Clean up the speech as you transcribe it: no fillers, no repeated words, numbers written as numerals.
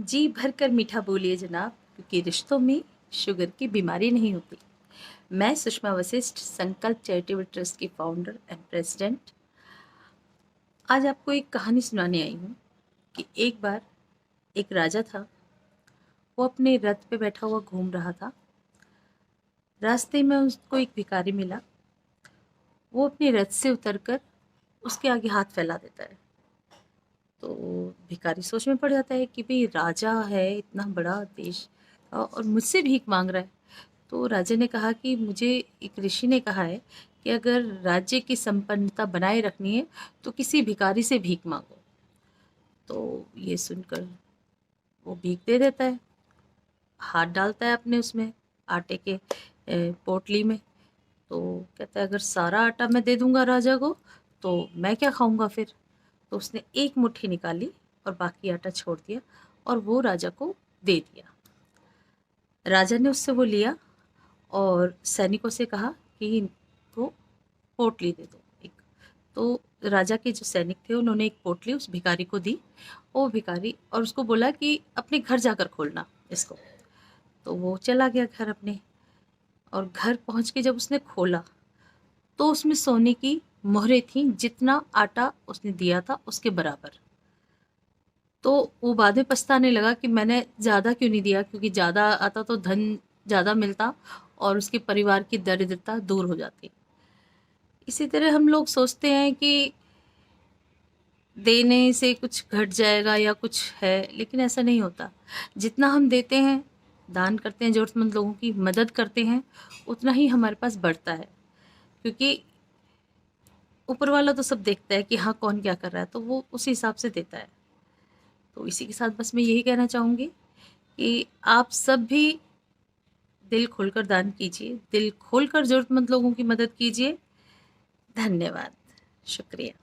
जी भरकर मीठा बोलिए जनाब, क्योंकि रिश्तों में शुगर की बीमारी नहीं होती। मैं सुषमा वशिष्ठ, संकल्प चैरिटेबल ट्रस्ट की फाउंडर एंड प्रेसिडेंट, आज आपको एक कहानी सुनाने आई हूँ कि एक बार एक राजा था। वो अपने रथ पे बैठा हुआ घूम रहा था। रास्ते में उसको एक भिखारी मिला। वो अपने रथ से उतरकर उसके आगे हाथ फैला देता है। तो भिखारी सोच में पड़ जाता है कि भाई राजा है, इतना बड़ा देश, और मुझसे भीख मांग रहा है। तो राजा ने कहा कि मुझे एक ऋषि ने कहा है कि अगर राज्य की संपन्नता बनाए रखनी है तो किसी भिखारी से भीख मांगो। तो ये सुनकर वो भीख दे देता है, हाथ डालता है अपने उसमें आटे के पोटली में। तो कहता है अगर सारा आटा मैं दे दूंगा राजा को तो मैं क्या खाऊंगा फिर। तो उसने एक मुट्ठी निकाली और बाकी आटा छोड़ दिया और वो राजा को दे दिया। राजा ने उससे वो लिया और सैनिकों से कहा कि इनको पोटली दे दो एक। तो राजा के जो सैनिक थे उन्होंने एक पोटली उस भिखारी को दी। वो भिखारी और उसको बोला कि अपने घर जाकर खोलना इसको। तो वो चला गया घर अपने, और घर पहुंच के जब उसने खोला तो उसमें सोने की मोहरें थीं, जितना आटा उसने दिया था उसके बराबर। तो वो बाद में पछताने लगा कि मैंने ज़्यादा क्यों नहीं दिया, क्योंकि ज़्यादा आता तो धन ज़्यादा मिलता और उसके परिवार की दरिद्रता दूर हो जाती। इसी तरह हम लोग सोचते हैं कि देने से कुछ घट जाएगा या कुछ है, लेकिन ऐसा नहीं होता। जितना हम देते हैं, दान करते हैं, ज़रूरतमंद लोगों की मदद करते हैं, उतना ही हमारे पास बढ़ता है। क्योंकि ऊपर वाला तो सब देखता है कि हाँ कौन क्या कर रहा है, तो वो उस हिसाब से देता है। तो इसी के साथ बस मैं यही कहना चाहूँगी कि आप सब भी दिल खोलकर दान कीजिए, दिल खोलकर ज़रूरतमंद लोगों की मदद कीजिए। धन्यवाद, शुक्रिया।